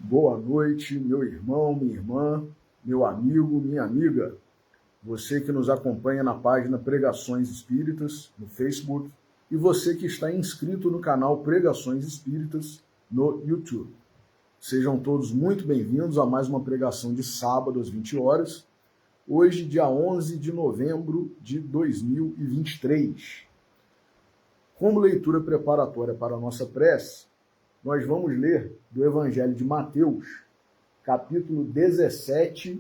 Boa noite, meu irmão, minha irmã, meu amigo, minha amiga. Você que nos acompanha na página Pregações Espíritas no Facebook e você que está inscrito no canal Pregações Espíritas no YouTube. Sejam todos muito bem-vindos a mais uma pregação de sábado às 20 horas. Hoje, dia 11 de novembro de 2023. Como leitura preparatória para a nossa prece, nós vamos ler do Evangelho de Mateus, capítulo 17,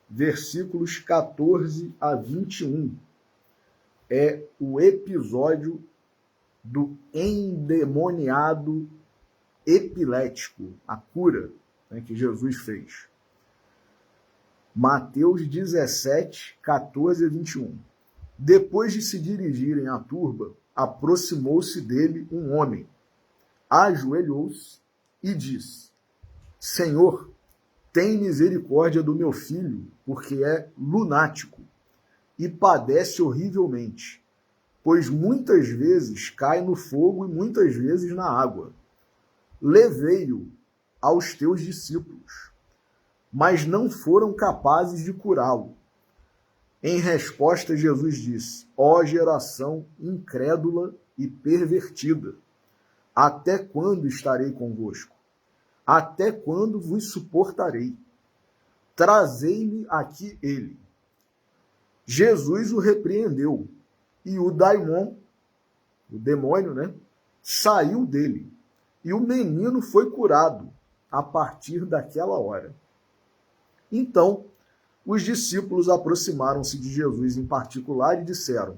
versículos 14 a 21. É o episódio do endemoniado epilético, a cura, que Jesus fez. Mateus 17, 14 a 21. Depois de se dirigirem à turba, aproximou-se dele um homem, ajoelhou-se e disse: Senhor, tem misericórdia do meu filho, porque é lunático e padece horrivelmente, pois muitas vezes cai no fogo e muitas vezes na água. Levei-o aos teus discípulos, mas não foram capazes de curá-lo. Em resposta, Jesus disse: Ó geração incrédula e pervertida, até quando estarei convosco? Até quando vos suportarei? Trazei-me aqui ele. Jesus o repreendeu, e o demônio, saiu dele. E o menino foi curado a partir daquela hora. Então, os discípulos aproximaram-se de Jesus em particular e disseram: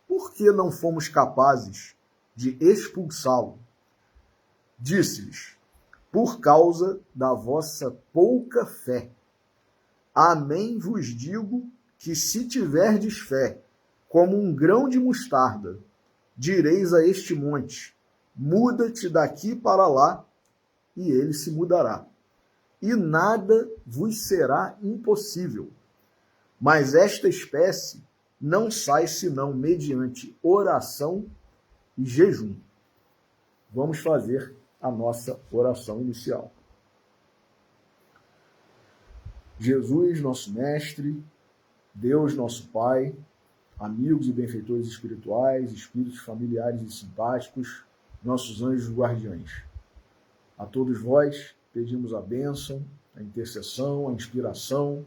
Por que não fomos capazes de expulsá-lo? Disse-lhes: Por causa da vossa pouca fé. Amém vos digo que se tiverdes fé, como um grão de mostarda, direis a este monte: muda-te daqui para lá, e ele se mudará. E nada vos será impossível. Mas esta espécie não sai senão mediante oração e jejum. Vamos fazer a nossa oração inicial. Jesus, nosso Mestre, Deus, nosso Pai, amigos e benfeitores espirituais, espíritos familiares e simpáticos, nossos anjos guardiães. A todos vós pedimos a bênção, a intercessão, a inspiração,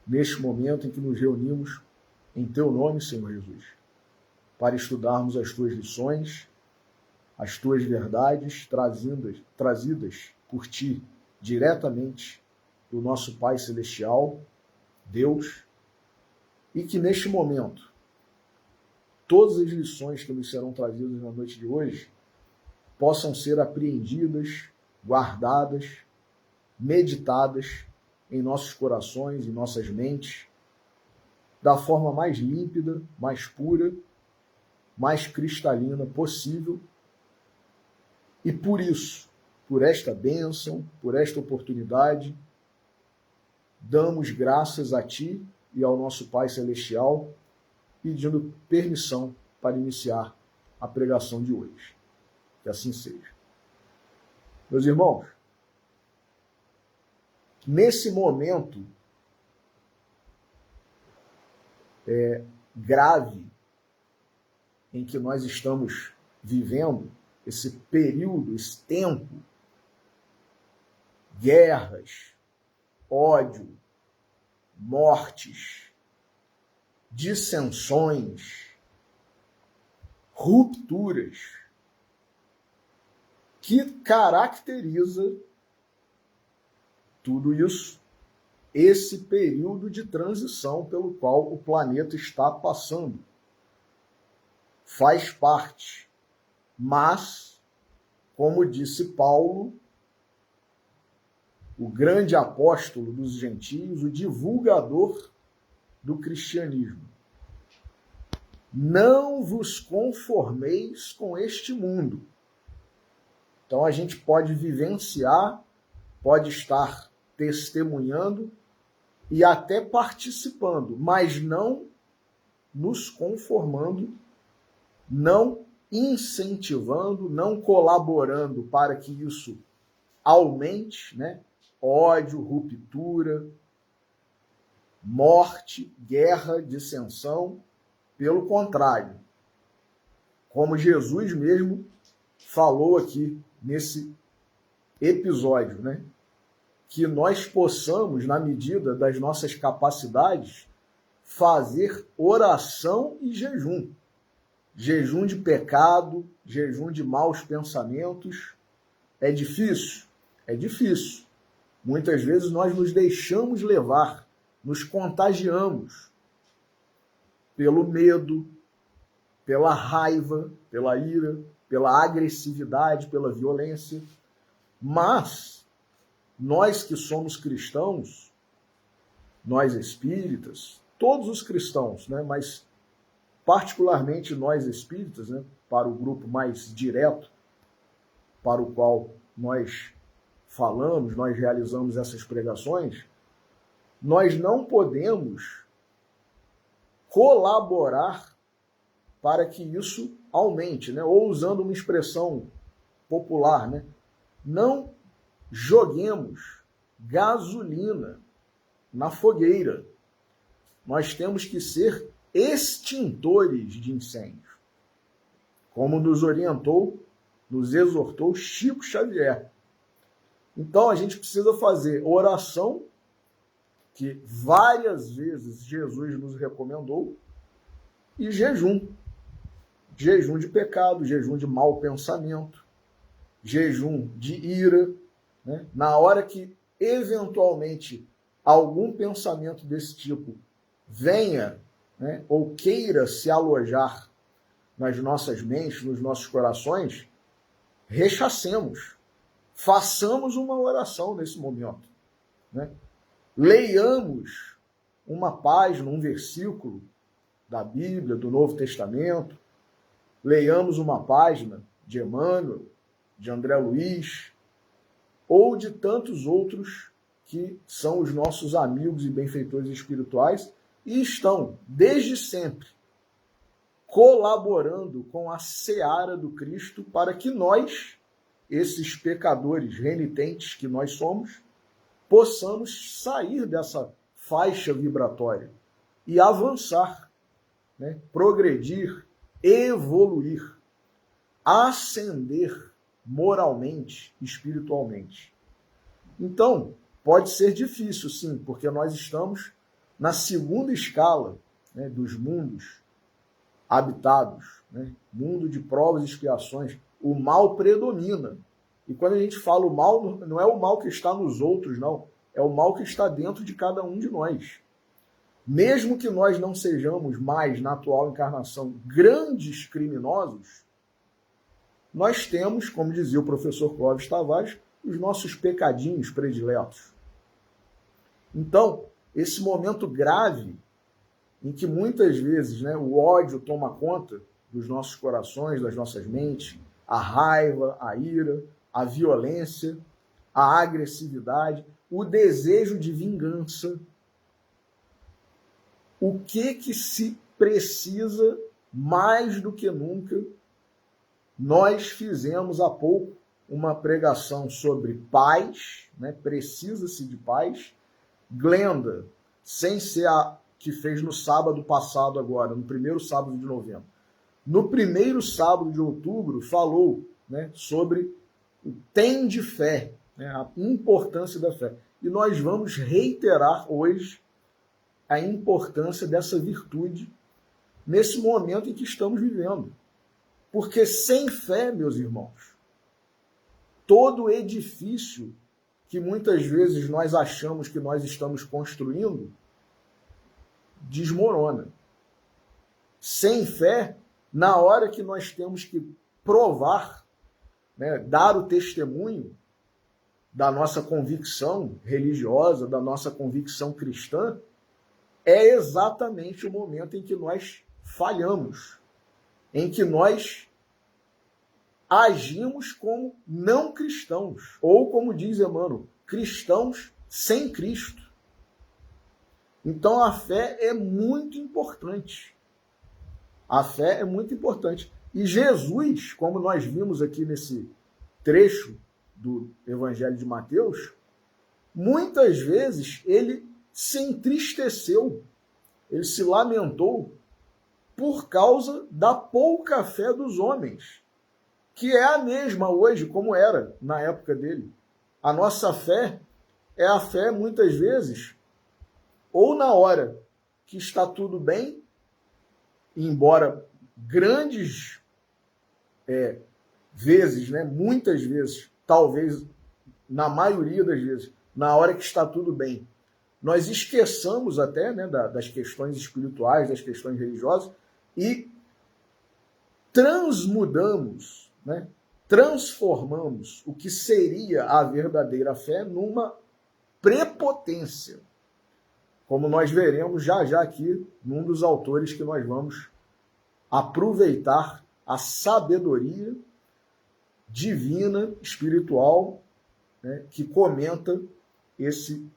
neste momento em que nos reunimos em Teu nome, Senhor Jesus, para estudarmos as Tuas lições, as Tuas verdades trazidas por Ti diretamente do nosso Pai Celestial, Deus, e que neste momento todas as lições que nos serão trazidas na noite de hoje possam ser apreendidas, guardadas, meditadas em nossos corações, em nossas mentes, da forma mais límpida, mais pura, mais cristalina possível. E por isso, por esta bênção, por esta oportunidade, damos graças a Ti e ao nosso Pai Celestial, pedindo permissão para iniciar a pregação de hoje. Que assim seja. Meus irmãos, nesse momento grave em que nós estamos vivendo, esse período, esse tempo, guerras, ódio, mortes, dissensões, rupturas, que caracteriza tudo isso, esse período de transição pelo qual o planeta está passando. Faz parte. Mas, como disse Paulo, o grande apóstolo dos gentios, o divulgador do cristianismo, não vos conformeis com este mundo. Então a gente pode vivenciar, pode estar testemunhando e até participando, mas não nos conformando, não incentivando, não colaborando para que isso aumente, né? Ódio, ruptura, morte, guerra, dissensão. Pelo contrário, como Jesus mesmo falou aqui nesse episódio, né? Que nós possamos, na medida das nossas capacidades, fazer oração e jejum. Jejum de pecado, jejum de maus pensamentos. É difícil? É difícil. Muitas vezes nós nos deixamos levar, nos contagiamos pelo medo, pela raiva, pela ira, pela agressividade, pela violência. Mas nós que somos cristãos, nós espíritas, todos os cristãos, né, mas particularmente nós espíritas, né, para o grupo mais direto, para o qual nós falamos, nós realizamos essas pregações, nós não podemos colaborar para que isso aumente, né? Ou usando uma expressão popular, né? Não joguemos gasolina na fogueira. Nós temos que ser extintores de incêndio, como nos orientou, nos exortou Chico Xavier. Então a gente precisa fazer oração, que várias vezes Jesus nos recomendou, e jejum. Jejum de pecado, jejum de mau pensamento, jejum de ira, né? Na hora que eventualmente algum pensamento desse tipo venha, né, ou queira se alojar nas nossas mentes, nos nossos corações, rechacemos. Façamos uma oração nesse momento, né? Leiamos uma página, um versículo da Bíblia, do Novo Testamento. Leiamos uma página de Emmanuel, de André Luiz, ou de tantos outros que são os nossos amigos e benfeitores espirituais e estão, desde sempre, colaborando com a seara do Cristo para que nós, esses pecadores renitentes que nós somos, possamos sair dessa faixa vibratória e avançar, né? Progredir, evoluir, ascender moralmente, espiritualmente. Então, pode ser difícil, sim, porque nós estamos na segunda escala, né, dos mundos habitados, né? Mundo de provas e expiações. O mal predomina. E quando a gente fala o mal, não é o mal que está nos outros, não. É o mal que está dentro de cada um de nós. Mesmo que nós não sejamos mais, na atual encarnação, grandes criminosos, nós temos, como dizia o professor Clóvis Tavares, os nossos pecadinhos prediletos. Então, esse momento grave, em que muitas vezes, né, o ódio toma conta dos nossos corações, das nossas mentes, a raiva, a ira, a violência, a agressividade, o desejo de vingança. O que se precisa mais do que nunca? Nós fizemos há pouco uma pregação sobre paz, né? Precisa-se de paz. Glenda, sem ser a que fez no sábado passado agora, no primeiro sábado de novembro. No primeiro sábado de outubro, falou, né, sobre o tem de fé, né, a importância da fé. E nós vamos reiterar hoje a importância dessa virtude nesse momento em que estamos vivendo. Porque sem fé, meus irmãos, todo edifício que muitas vezes nós achamos que nós estamos construindo desmorona. Sem fé, na hora que nós temos que provar, né, dar o testemunho da nossa convicção religiosa, da nossa convicção cristã, é exatamente o momento em que nós falhamos, em que nós agimos como não cristãos, ou como diz Emmanuel, cristãos sem Cristo. Então a fé é muito importante. A fé é muito importante. E Jesus, como nós vimos aqui nesse trecho do Evangelho de Mateus, muitas vezes ele se entristeceu, ele se lamentou por causa da pouca fé dos homens, que é a mesma hoje como era na época dele. A nossa fé é a fé, muitas vezes, ou na hora que está tudo bem, embora grandes vezes, né, muitas vezes, talvez na maioria das vezes, na hora que está tudo bem, nós esqueçamos até, né, das questões espirituais, das questões religiosas, e transmudamos, né, transformamos o que seria a verdadeira fé numa prepotência, como nós veremos já aqui num dos autores que nós vamos aproveitar a sabedoria divina, espiritual, né, que comenta esse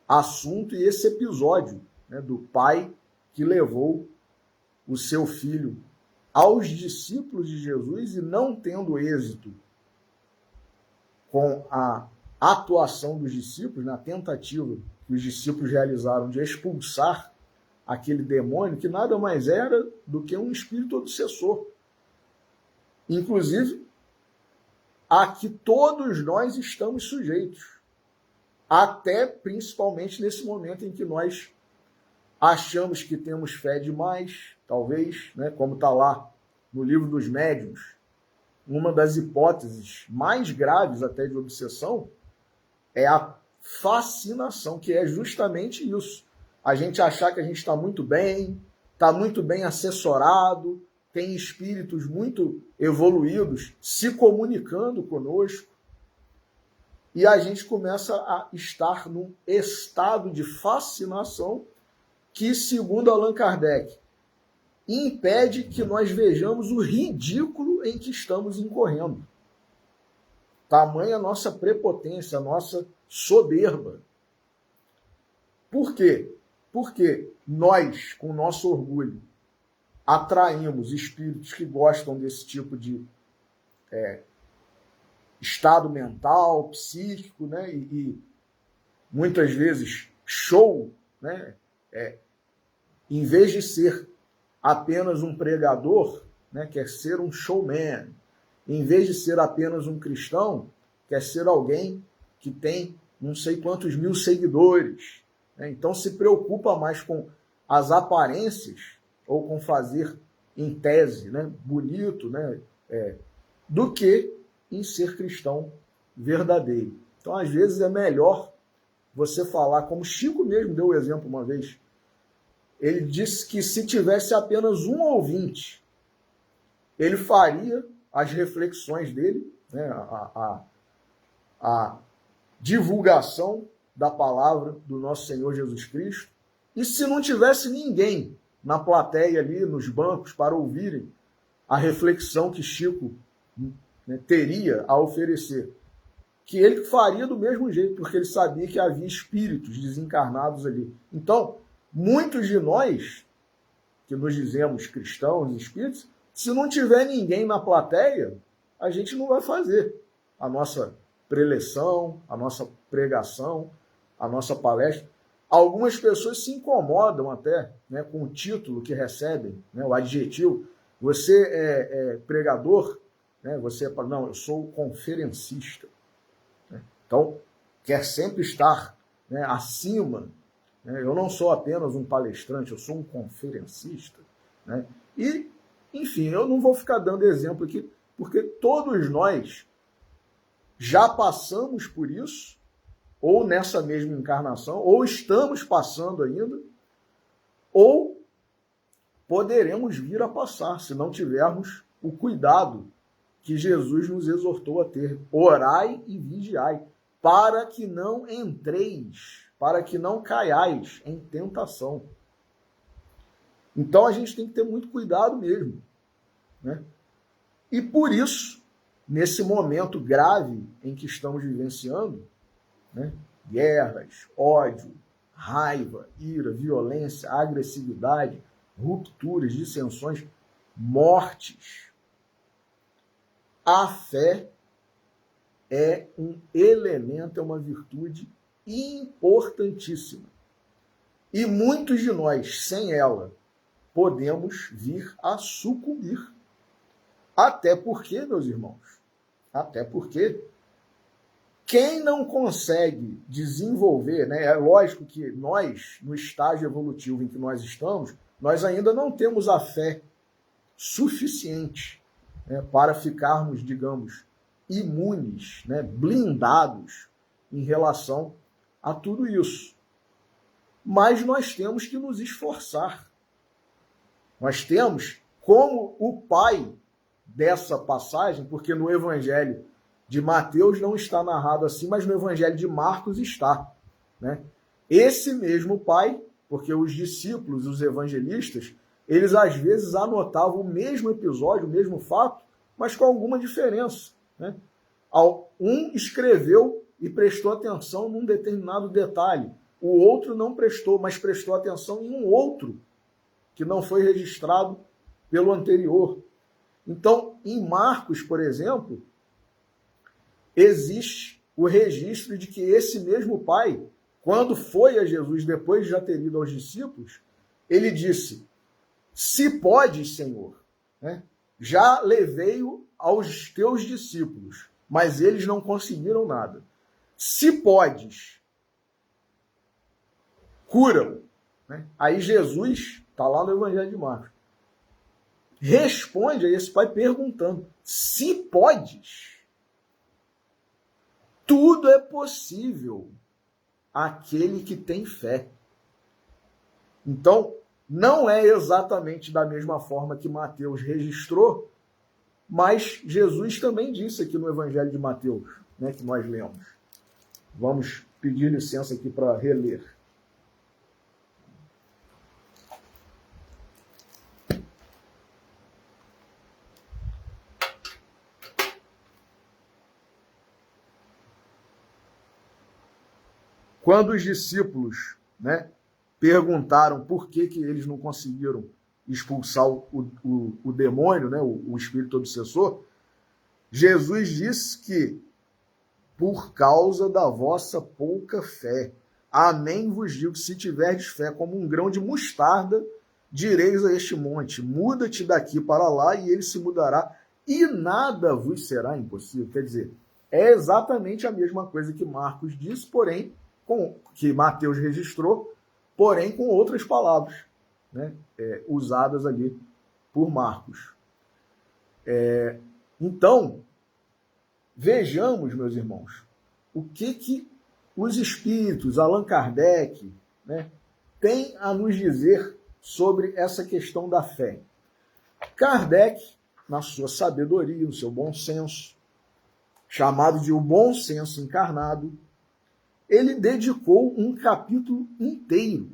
assunto e esse episódio, né, do pai que levou o seu filho aos discípulos de Jesus e, não tendo êxito com a atuação dos discípulos, na tentativa que os discípulos realizaram de expulsar aquele demônio, que nada mais era do que um espírito obsessor. Inclusive, a que todos nós estamos sujeitos, até principalmente nesse momento em que nós achamos que temos fé demais, talvez, né, como está lá no livro dos médiuns, uma das hipóteses mais graves até de obsessão é a fascinação, que é justamente isso. A gente achar que a gente está muito bem assessorado, tem espíritos muito evoluídos se comunicando conosco, e a gente começa a estar num estado de fascinação que, segundo Allan Kardec, impede que nós vejamos o ridículo em que estamos incorrendo. Tamanha a nossa prepotência, a nossa soberba. Por quê? Porque nós, com o nosso orgulho, atraímos espíritos que gostam desse tipo de estado mental, psíquico, né? E muitas vezes show, né? Em vez de ser apenas um pregador, né? Quer ser um showman. Em vez de ser apenas um cristão, quer ser alguém que tem não sei quantos mil seguidores, né? Então se preocupa mais com as aparências ou com fazer em tese, né, bonito, né, do que em ser cristão verdadeiro. Então, às vezes, é melhor você falar, como Chico mesmo deu o exemplo uma vez. Ele disse que se tivesse apenas um ouvinte, ele faria as reflexões dele, né, a divulgação da palavra do nosso Senhor Jesus Cristo, e se não tivesse ninguém na plateia ali, nos bancos, para ouvirem a reflexão que Chico, né, teria a oferecer, que ele faria do mesmo jeito, porque ele sabia que havia espíritos desencarnados ali. Então, muitos de nós, que nos dizemos cristãos, espíritos, se não tiver ninguém na plateia, a gente não vai fazer a nossa preleção, a nossa pregação, a nossa palestra. Algumas pessoas se incomodam até, né, com o título que recebem, né, o adjetivo. Você é pregador, né, você fala, não, eu sou conferencista. Né? Então, quer sempre estar, né, acima. Né? Eu não sou apenas um palestrante, eu sou um conferencista. Né? E, enfim, eu não vou ficar dando exemplo aqui, porque todos nós já passamos por isso, ou nessa mesma encarnação, ou estamos passando ainda, ou poderemos vir a passar, se não tivermos o cuidado que Jesus nos exortou a ter. Orai e vigiai, para que não entreis, para que não caiais em tentação. Então a gente tem que ter muito cuidado mesmo, né? E por isso, nesse momento grave em que estamos vivenciando, né? Guerras, ódio, raiva, ira, violência, agressividade, rupturas, dissensões, mortes. A fé é um elemento, é uma virtude importantíssima. E muitos de nós, sem ela, podemos vir a sucumbir. Até porque, meus irmãos, até porque quem não consegue desenvolver, né, é lógico que nós, no estágio evolutivo em que nós estamos, nós ainda não temos a fé suficiente, né, para ficarmos, digamos, imunes, né, blindados em relação a tudo isso. Mas nós temos que nos esforçar. Nós temos, como o pai dessa passagem, porque no Evangelho de Mateus não está narrado assim, mas no Evangelho de Marcos está, né? Esse mesmo pai, porque os discípulos, os evangelistas, eles às vezes anotavam o mesmo episódio, o mesmo fato, mas com alguma diferença, né? Um escreveu e prestou atenção num determinado detalhe, o outro não prestou, mas prestou atenção em um outro que não foi registrado pelo anterior. Então, em Marcos, por exemplo, existe o registro de que esse mesmo pai, quando foi a Jesus, depois de já ter ido aos discípulos, ele disse: se podes, Senhor, né, já levei-o aos teus discípulos, mas eles não conseguiram nada. Se podes, cura-o. Né? Aí Jesus, está lá no Evangelho de Marcos, responde a esse pai perguntando: se podes, tudo é possível àquele que tem fé. Então, não é exatamente da mesma forma que Mateus registrou, mas Jesus também disse aqui no Evangelho de Mateus, né, que nós lemos. Vamos pedir licença aqui para reler. Quando os discípulos, né, perguntaram por que eles não conseguiram expulsar o demônio, né, o espírito obsessor, Jesus disse que por causa da vossa pouca fé. Amém vos digo que se tiverdes fé como um grão de mostarda, direis a este monte, muda-te daqui para lá, e ele se mudará, e nada vos será impossível. Quer dizer, é exatamente a mesma coisa que Marcos disse, porém, que Mateus registrou, porém com outras palavras, né, usadas ali por Marcos. Então, vejamos, meus irmãos, o que os espíritos, Allan Kardec, né, têm a nos dizer sobre essa questão da fé. Kardec, na sua sabedoria, no seu bom senso, chamado de o bom senso encarnado, ele dedicou um capítulo inteiro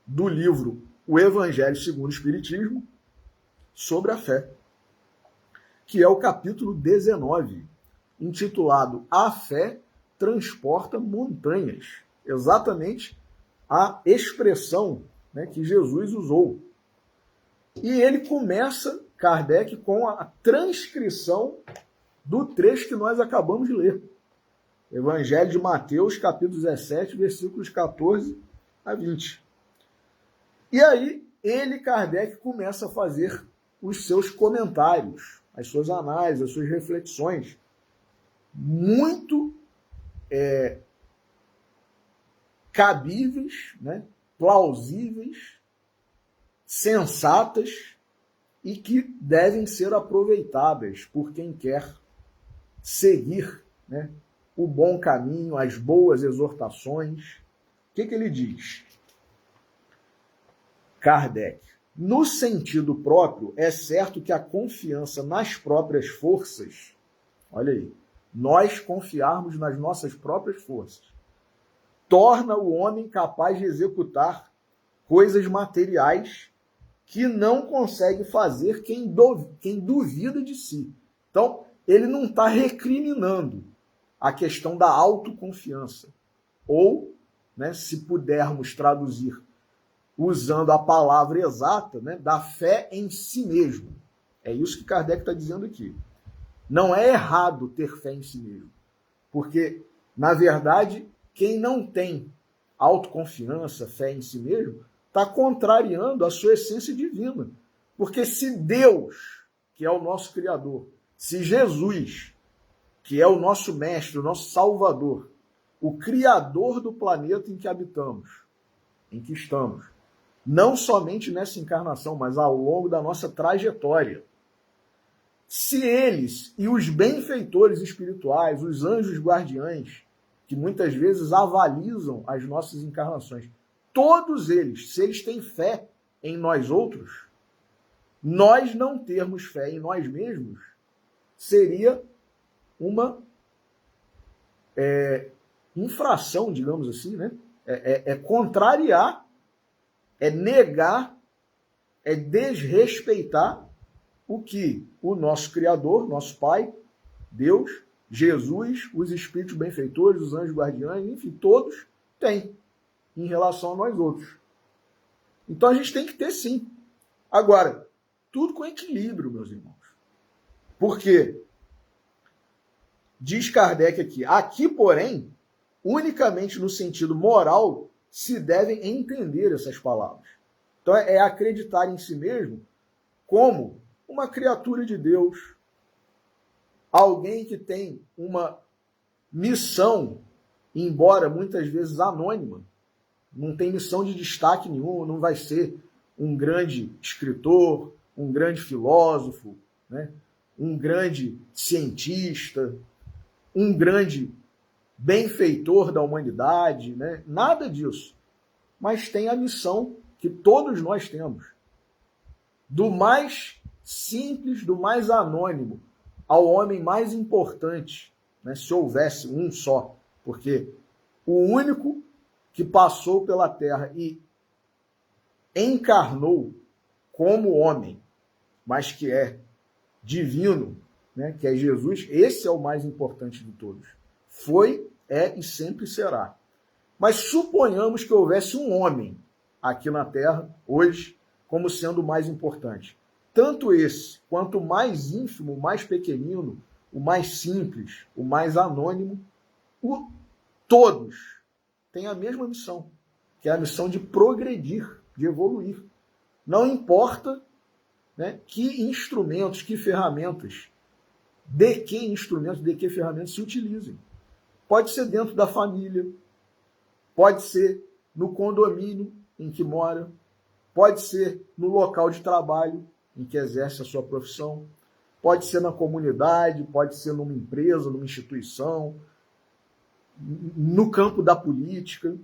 do livro O Evangelho segundo o Espiritismo sobre a fé, que é o capítulo 19, intitulado A Fé Transporta Montanhas. Exatamente a expressão, né, que Jesus usou. E ele começa, Kardec, com a transcrição do trecho que nós acabamos de ler. Evangelho de Mateus, capítulo 17, versículos 14 a 20. E aí, Kardec, começa a fazer os seus comentários, as suas análises, as suas reflexões, muito cabíveis, né, plausíveis, sensatas e que devem ser aproveitadas por quem quer seguir, né, o bom caminho, as boas exortações. O que ele diz? Kardec: no sentido próprio, é certo que a confiança nas próprias forças, olha aí, nós confiarmos nas nossas próprias forças, torna o homem capaz de executar coisas materiais que não consegue fazer quem duvida de si. Então, ele não está recriminando a questão da autoconfiança. Ou, né, se pudermos traduzir usando a palavra exata, né, da fé em si mesmo. É isso que Kardec está dizendo aqui. Não é errado ter fé em si mesmo. Porque, na verdade, quem não tem autoconfiança, fé em si mesmo, está contrariando a sua essência divina. Porque se Deus, que é o nosso Criador, se Jesus, que é o nosso Mestre, o nosso Salvador, o Criador do planeta em que habitamos, em que estamos, não somente nessa encarnação, mas ao longo da nossa trajetória, se eles e os benfeitores espirituais, os anjos guardiães, que muitas vezes avalizam as nossas encarnações, todos eles, se eles têm fé em nós outros, nós não termos fé em nós mesmos seria uma infração, digamos assim, né? É contrariar, é negar, é desrespeitar o que o nosso Criador, nosso Pai, Deus, Jesus, os espíritos benfeitores, os anjos guardiães, enfim, todos têm em relação a nós outros. Então a gente tem que ter sim. Agora, tudo com equilíbrio, meus irmãos. Por quê? Diz Kardec aqui, porém, unicamente no sentido moral, se devem entender essas palavras. Então é acreditar em si mesmo como uma criatura de Deus, alguém que tem uma missão, embora muitas vezes anônima, não tem missão de destaque nenhum, não vai ser um grande escritor, um grande filósofo, né? Um grande cientista, um grande benfeitor da humanidade, né? Nada disso. Mas tem a missão que todos nós temos. Do mais simples, do mais anônimo, ao homem mais importante, né? Se houvesse um só. Porque o único que passou pela Terra e encarnou como homem, mas que é divino, né, que é Jesus, esse é o mais importante de todos. Foi, é e sempre será. Mas suponhamos que houvesse um homem aqui na Terra, hoje, como sendo o mais importante. Tanto esse, quanto o mais ínfimo, o mais pequenino, o mais simples, o mais anônimo, todos têm a mesma missão, que é a missão de progredir, de evoluir. Não importa, né, que instrumentos, que ferramentas, de que ferramentas se utilizem. Pode ser dentro da família, pode ser no condomínio em que mora, pode ser no local de trabalho em que exerce a sua profissão, pode ser na comunidade, pode ser numa empresa, numa instituição, no campo da política.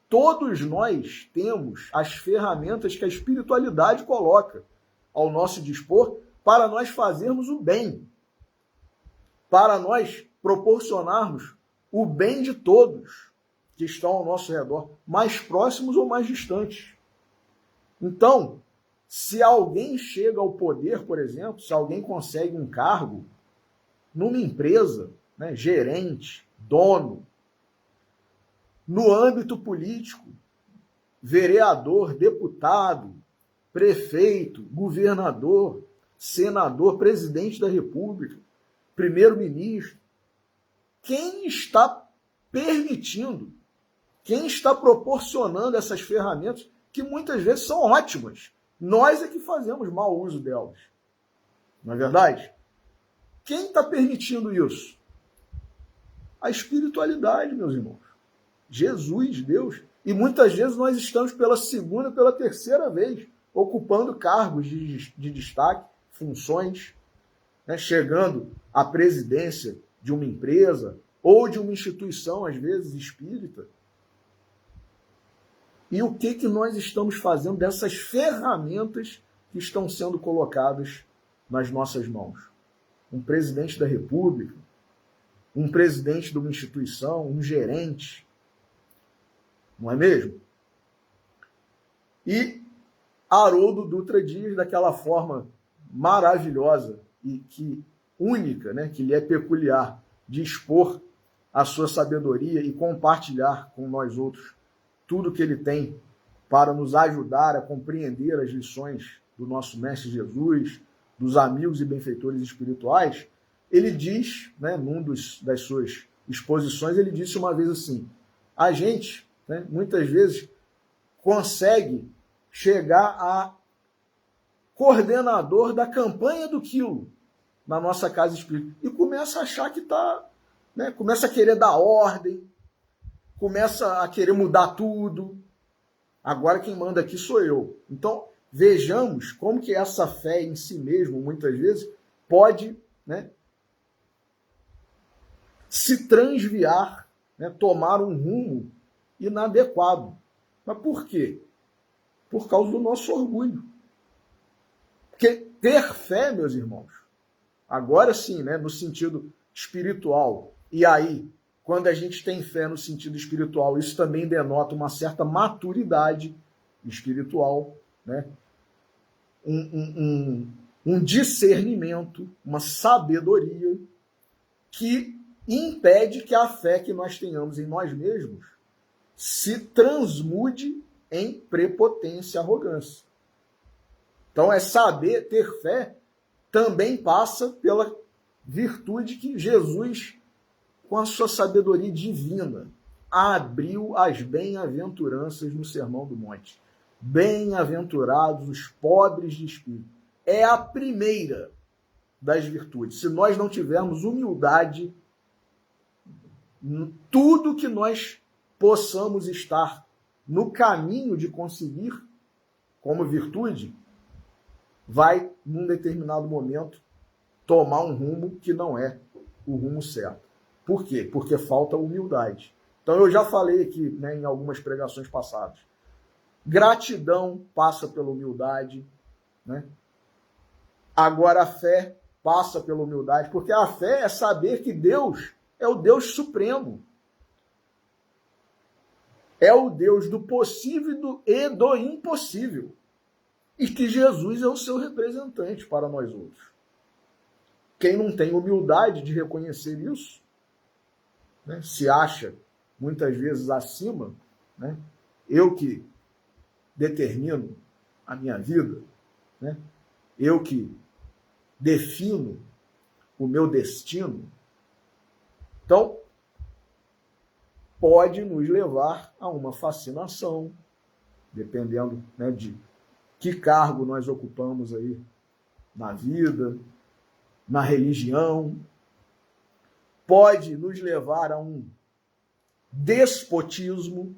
Todos nós temos as ferramentas que a espiritualidade coloca ao nosso dispor para nós fazermos o bem, para nós proporcionarmos o bem de todos que estão ao nosso redor, mais próximos ou mais distantes. Então, se alguém chega ao poder, por exemplo, se alguém consegue um cargo numa empresa, né, gerente, dono, no âmbito político, vereador, deputado, prefeito, governador, senador, presidente da República, primeiro-ministro, quem está permitindo, quem está proporcionando essas ferramentas que muitas vezes são ótimas? Nós é que fazemos mau uso delas. Não é verdade? Quem está permitindo isso? A espiritualidade, meus irmãos. Jesus, Deus. E muitas vezes nós estamos pela segunda, pela terceira vez, ocupando cargos de destaque, funções, né, chegando à presidência de uma empresa ou de uma instituição, às vezes espírita. E o que nós estamos fazendo dessas ferramentas que estão sendo colocadas nas nossas mãos? Um presidente da República, um presidente de uma instituição, um gerente, não é mesmo? E Haroldo Dutra Dias, daquela forma maravilhosa e única, né, que lhe é peculiar, de expor a sua sabedoria e compartilhar com nós outros tudo que ele tem para nos ajudar a compreender as lições do nosso Mestre Jesus, dos amigos e benfeitores espirituais. Ele diz, né, num das suas exposições, ele disse uma vez assim: a gente, né, muitas vezes, consegue chegar a coordenador da campanha do quilo na nossa casa espírita e começa a achar que está, né, começa a querer dar ordem, começa a querer mudar tudo. Agora quem manda aqui sou eu. Então, vejamos como que essa fé em si mesmo, muitas vezes, pode, né, se transviar, né, tomar um rumo inadequado. Mas por quê? Por causa do nosso orgulho. Porque ter fé, meus irmãos, agora sim, né, no sentido espiritual, e aí, quando a gente tem fé no sentido espiritual, isso também denota uma certa maturidade espiritual, né? Um discernimento, uma sabedoria que impede que a fé que nós tenhamos em nós mesmos se transmude em prepotência, arrogância. Então é saber ter fé também passa pela virtude que Jesus, com a sua sabedoria divina, abriu as bem-aventuranças no Sermão do Monte. Bem-aventurados os pobres de espírito. É a primeira das virtudes. Se nós não tivermos humildade, tudo que nós possamos estar no caminho de conseguir como virtude, vai, num determinado momento, tomar um rumo que não é o rumo certo. Por quê? Porque falta humildade. Então, eu já falei aqui, né, em algumas pregações passadas. Gratidão passa pela humildade, né? Agora, a fé passa pela humildade, porque a fé é saber que Deus é o Deus supremo. É o Deus do possível e do impossível. E que Jesus é o seu representante para nós outros. Quem não tem humildade de reconhecer isso, né, se acha muitas vezes acima, né, eu que determino a minha vida, né, eu que defino o meu destino, então pode nos levar a uma fascinação, dependendo, né, de que cargo nós ocupamos aí na vida, na religião, pode nos levar a um despotismo,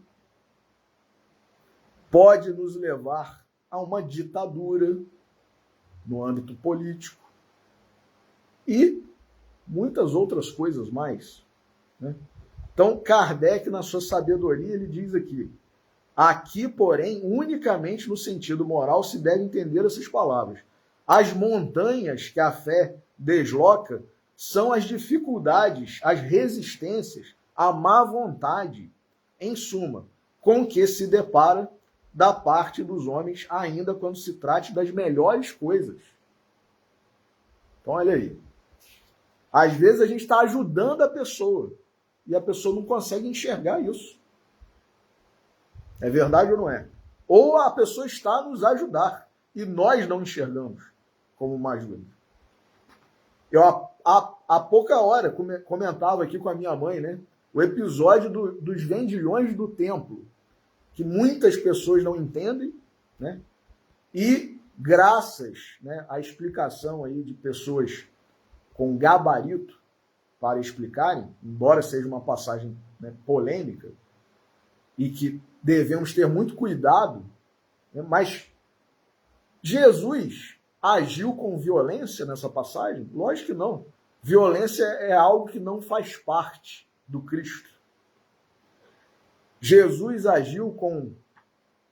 pode nos levar a uma ditadura no âmbito político e muitas outras coisas mais, né? Então, Kardec, na sua sabedoria, ele diz aqui, porém, unicamente no sentido moral se deve entender essas palavras. As montanhas que a fé desloca são as dificuldades, as resistências, a má vontade, em suma, com que se depara da parte dos homens, ainda quando se trate das melhores coisas. Então, olha aí. Às vezes a gente está ajudando a pessoa e a pessoa não consegue enxergar isso. É verdade ou não é? Ou a pessoa está a nos ajudar e nós não enxergamos como uma ajuda. Eu, há pouca hora, comentava aqui com a minha mãe, né, o episódio dos vendilhões do templo, que muitas pessoas não entendem, né, e graças, né, à explicação aí de pessoas com gabarito para explicarem, embora seja uma passagem, né, polêmica, e que devemos ter muito cuidado, né, mas Jesus agiu com violência nessa passagem? Lógico que não. Violência é algo que não faz parte do Cristo. Jesus agiu com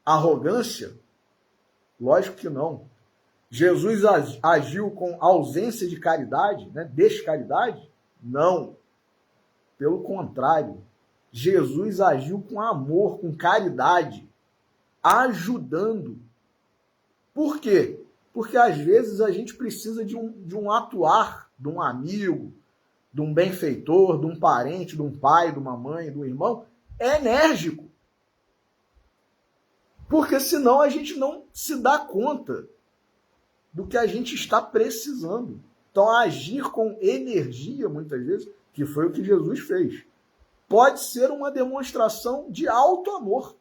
arrogância? Lógico que não. Jesus agiu com ausência de caridade, né? Descaridade? Não. Pelo contrário, Jesus agiu com amor, com caridade, ajudando. Por quê? Porque às vezes a gente precisa de um atuar de um amigo, de um benfeitor, de um parente, de um pai, de uma mãe, de um irmão, enérgico. Porque senão a gente não se dá conta do que a gente está precisando. Então, agir com energia, muitas vezes, que foi o que Jesus fez. pode ser uma demonstração de alto amor.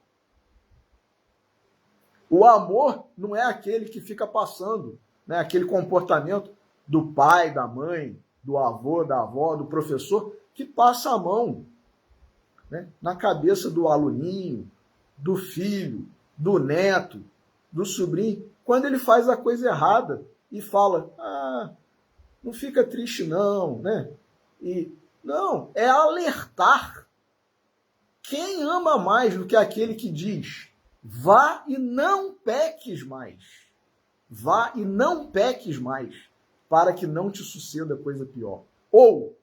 O amor não é aquele que fica passando, né? Aquele comportamento do pai, da mãe, do avô, da avó, do professor, que passa a mão, né, na cabeça do aluninho, do filho, do neto, do sobrinho, quando ele faz a coisa errada e fala, não fica triste não, né? E não, é alertar. Quem ama mais do que aquele que diz, vá e não peques mais. Vá e não peques mais, para que não te suceda coisa pior. Ou,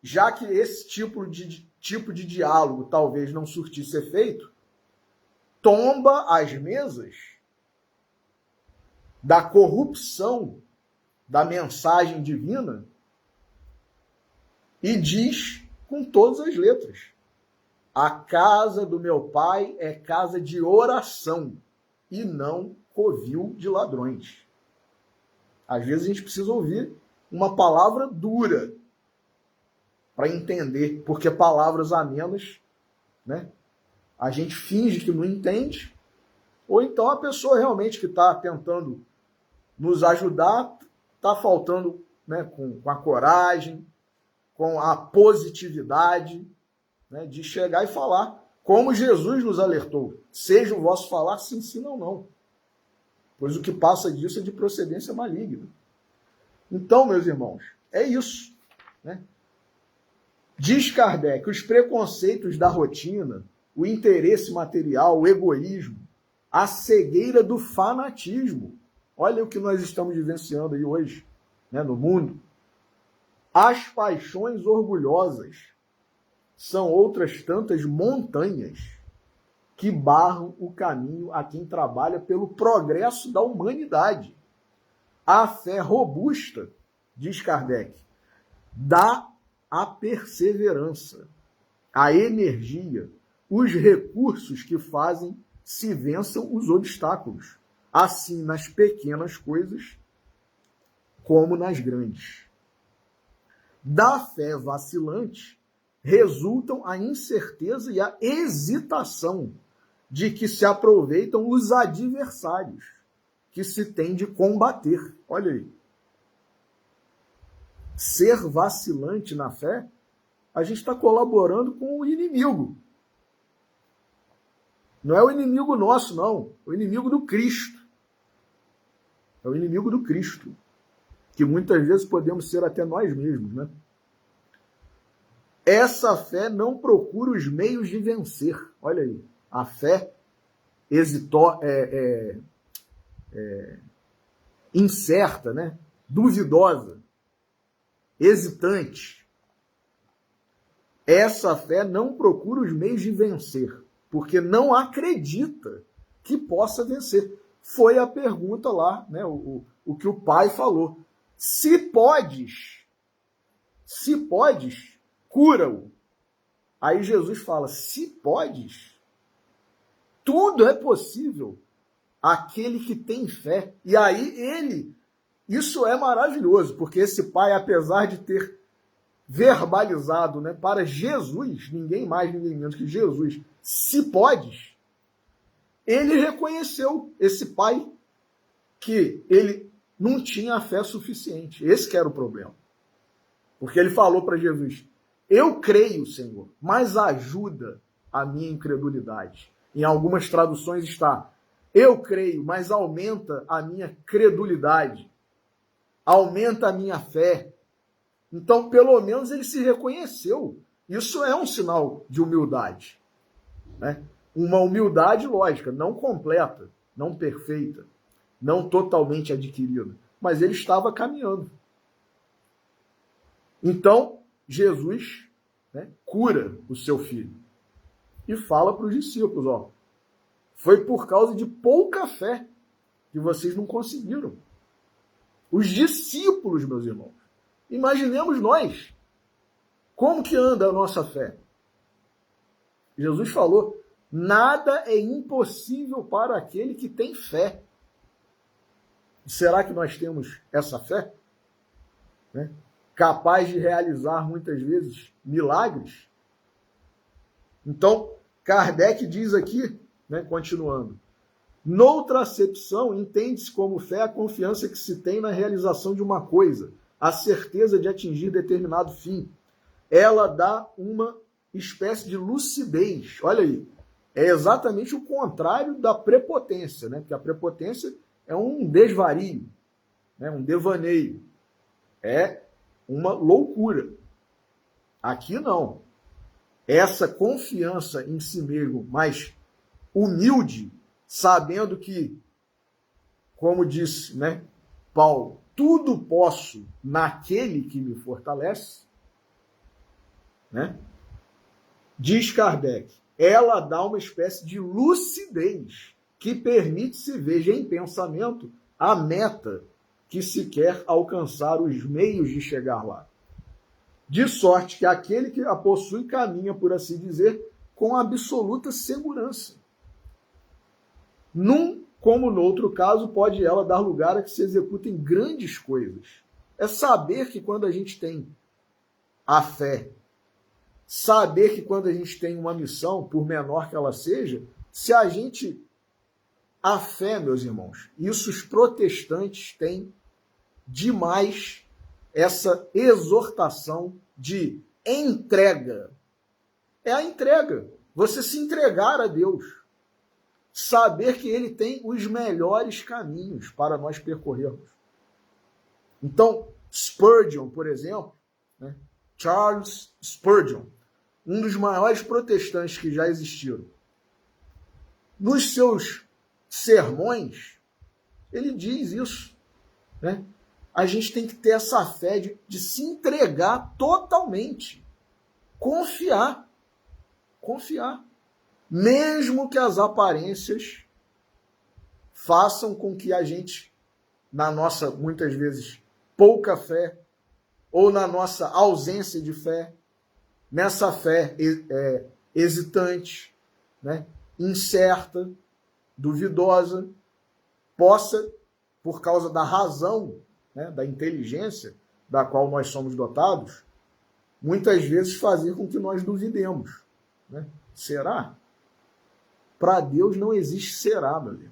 já que esse tipo de diálogo talvez não surtisse efeito, tomba as mesas da corrupção da mensagem divina e diz com todas as letras, a casa do meu pai é casa de oração e não covil de ladrões. Às vezes a gente precisa ouvir uma palavra dura para entender, porque palavras amenas, né, a gente finge que não entende, ou então a pessoa realmente que está tentando nos ajudar está faltando, né, com a coragem, com a positividade, né, de chegar e falar, como Jesus nos alertou, seja o vosso falar sim, sim, não, não. Pois o que passa disso é de procedência maligna. Então, meus irmãos, é isso, né? Diz Kardec, os preconceitos da rotina, o interesse material, o egoísmo, a cegueira do fanatismo. Olha o que nós estamos vivenciando aí hoje, né, no mundo. As paixões orgulhosas são outras tantas montanhas que barram o caminho a quem trabalha pelo progresso da humanidade. A fé robusta, diz Kardec, dá a perseverança, a energia, os recursos que fazem se vençam os obstáculos, assim nas pequenas coisas como nas grandes. Da fé vacilante resultam a incerteza e a hesitação de que se aproveitam os adversários que se tem de combater. Olha aí. Ser vacilante na fé, a gente está colaborando com o inimigo. Não é o inimigo nosso, não. É o inimigo do Cristo. É o inimigo do Cristo. Que muitas vezes podemos ser até nós mesmos, né? Essa fé não procura os meios de vencer. Olha aí. A fé incerta, né? Duvidosa, hesitante. Essa fé não procura os meios de vencer, porque não acredita que possa vencer. Foi a pergunta lá, né? O que o pai falou. Se podes, cura-o. Aí Jesus fala, se podes, tudo é possível aquele que tem fé. E aí isso é maravilhoso, porque esse pai, apesar de ter verbalizado, né, para Jesus, ninguém mais, ninguém menos que Jesus, se podes, ele reconheceu, esse pai, que ele não tinha fé suficiente. Esse que era o problema. Porque ele falou para Jesus, eu creio, Senhor, mas ajuda a minha incredulidade. Em algumas traduções está, eu creio, mas aumenta a minha credulidade. Aumenta a minha fé. Então, pelo menos ele se reconheceu. Isso é um sinal de humildade, né? Uma humildade lógica, não completa, não perfeita, não totalmente adquirida, mas ele estava caminhando. Então, Jesus, né, cura o seu filho e fala para os discípulos, ó, foi por causa de pouca fé que vocês não conseguiram. Os discípulos, meus irmãos, imaginemos nós, como que anda a nossa fé? Jesus falou, nada é impossível para aquele que tem fé. Será que nós temos essa fé? Né? Capaz de realizar muitas vezes milagres? Então, Kardec diz aqui, né, continuando, noutra acepção, entende-se como fé a confiança que se tem na realização de uma coisa, a certeza de atingir determinado fim. Ela dá uma espécie de lucidez. Olha aí, é exatamente o contrário da prepotência, né? Porque a prepotência é um desvario, né? Um devaneio, é uma loucura. Aqui não. Essa confiança em si mesmo, mas humilde, sabendo que, como disse, né, Paulo, tudo posso naquele que me fortalece, né? Diz Kardec, ela dá uma espécie de lucidez que permite se veja em pensamento a meta que se quer alcançar, os meios de chegar lá. De sorte que aquele que a possui caminha, por assim dizer, com absoluta segurança. Num como no outro caso, pode ela dar lugar a que se executem grandes coisas. É saber que quando a gente tem a fé, saber que quando a gente tem uma missão, por menor que ela seja, se a gente... A fé, meus irmãos, isso os protestantes têm demais essa exortação de entrega. É a entrega. Você se entregar a Deus. Saber que ele tem os melhores caminhos para nós percorrermos. Então, Spurgeon, por exemplo, né? Charles Spurgeon, um dos maiores protestantes que já existiram, nos seus sermões, ele diz isso, né? A gente tem que ter essa fé de se entregar totalmente, confiar, mesmo que as aparências façam com que a gente, na nossa, muitas vezes, pouca fé, ou na nossa ausência de fé, nessa fé hesitante, né, incerta, duvidosa, possa, por causa da razão, né, da inteligência da qual nós somos dotados, muitas vezes fazer com que nós duvidemos. Né? Será? Para Deus não existe será, meu irmão.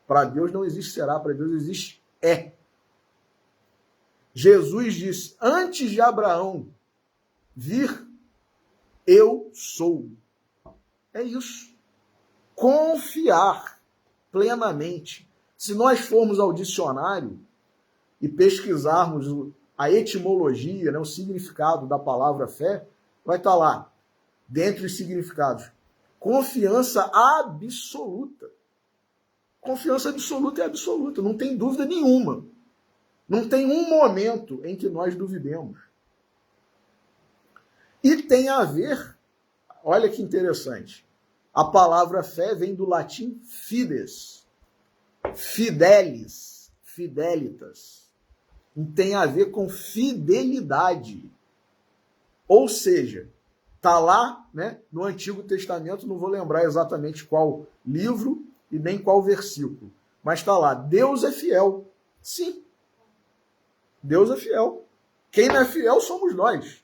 Para Deus não existe será, para Deus existe é. Jesus disse, antes de Abraão vir, eu sou. É isso. Confiar plenamente. Se nós formos ao dicionário e pesquisarmos a etimologia, né, o significado da palavra fé, vai estar lá, dentre os significados, confiança absoluta. Confiança absoluta é absoluta, não tem dúvida nenhuma. Não tem um momento em que nós duvidemos. E tem a ver, olha que interessante, a palavra fé vem do latim fides, fidelis, fidelitas. E tem a ver com fidelidade. Ou seja, está lá, né, no Antigo Testamento, não vou lembrar exatamente qual livro e nem qual versículo, mas está lá, Deus é fiel. Sim, Deus é fiel. Quem não é fiel somos nós.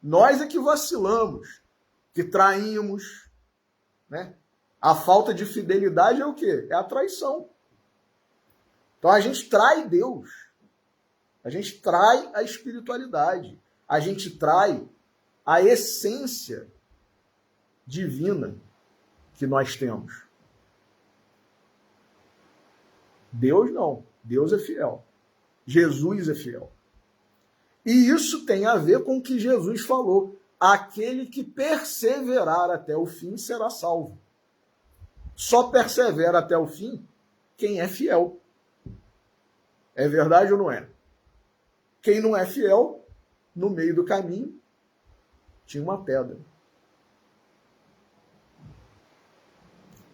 Nós é que vacilamos, que traímos, né? A falta de fidelidade é o quê? É a traição. Então a gente trai Deus. A gente trai a espiritualidade. A gente trai a essência divina que nós temos. Deus não. Deus é fiel. Jesus é fiel. E isso tem a ver com o que Jesus falou. Aquele que perseverar até o fim será salvo. Só persevera até o fim quem é fiel. É verdade ou não é? Quem não é fiel, no meio do caminho, tinha uma pedra.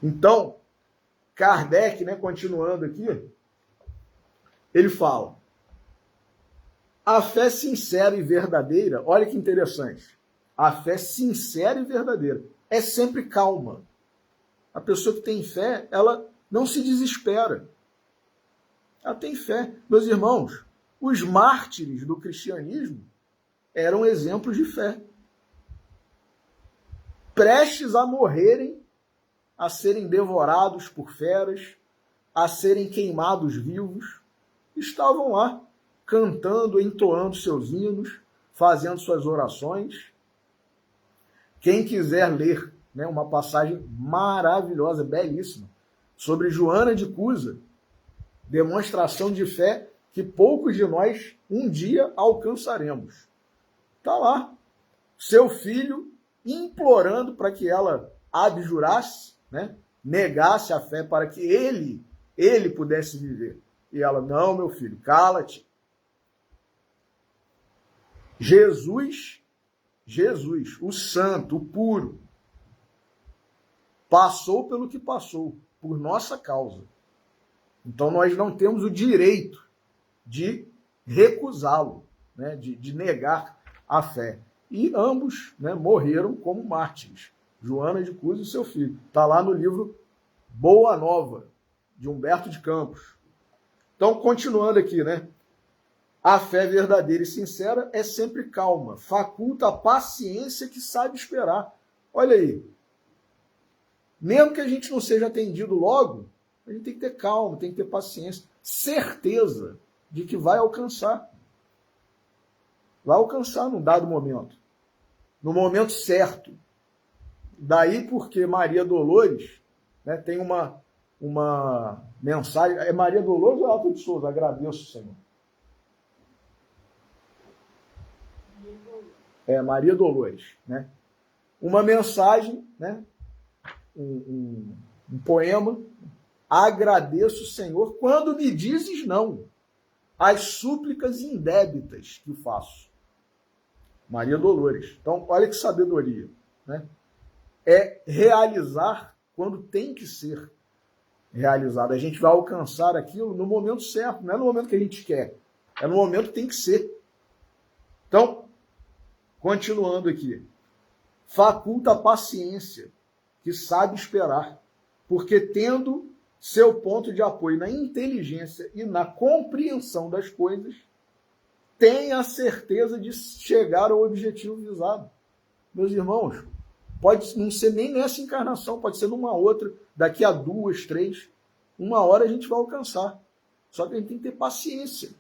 Então, Kardec, né, continuando aqui, ele fala, a fé sincera e verdadeira, olha que interessante, a fé sincera e verdadeira é sempre calma. A pessoa que tem fé, ela não se desespera. Ela tem fé. Meus irmãos, os mártires do cristianismo eram exemplos de fé. prestes a morrerem, a serem devorados por feras, a serem queimados vivos, estavam lá, cantando, entoando seus hinos, fazendo suas orações. Quem quiser ler, né, uma passagem maravilhosa, belíssima, sobre Joana de Cusa, demonstração de fé que poucos de nós um dia alcançaremos. Está lá, seu filho implorando para que ela abjurasse, né, negasse a fé para que ele pudesse viver. E ela, não, meu filho, cala-te. Jesus, o santo, o puro, passou pelo que passou, por nossa causa. Então nós não temos o direito de recusá-lo, né, de negar a fé. E ambos, né, morreram como mártires. Joana de Cusa e seu filho. Está lá no livro Boa Nova, de Humberto de Campos. Então, continuando aqui, né? A fé verdadeira e sincera é sempre calma, faculta a paciência que sabe esperar. Olha aí. Mesmo que a gente não seja atendido logo, a gente tem que ter calma, tem que ter paciência, certeza de que vai alcançar. Vai alcançar num dado momento. No momento certo. Daí porque Maria Dolores, né, tem uma mensagem. É Maria Dolores ou Alto de Souza? Agradeço, Senhor. É Maria Dolores, né? Uma mensagem, né? Um poema. Agradeço, Senhor, quando me dizes não, as súplicas indébitas que faço. Maria Dolores. Então, olha que sabedoria, né? É realizar quando tem que ser realizado. A gente vai alcançar aquilo no momento certo, não é no momento que a gente quer, é no momento que tem que ser. Então, continuando aqui. Faculta a paciência, que sabe esperar, porque tendo seu ponto de apoio na inteligência e na compreensão das coisas, tem a certeza de chegar ao objetivo visado. Meus irmãos, pode não ser nem nessa encarnação, pode ser numa outra, daqui a 2, 3, uma hora a gente vai alcançar. Só que a gente tem que ter paciência.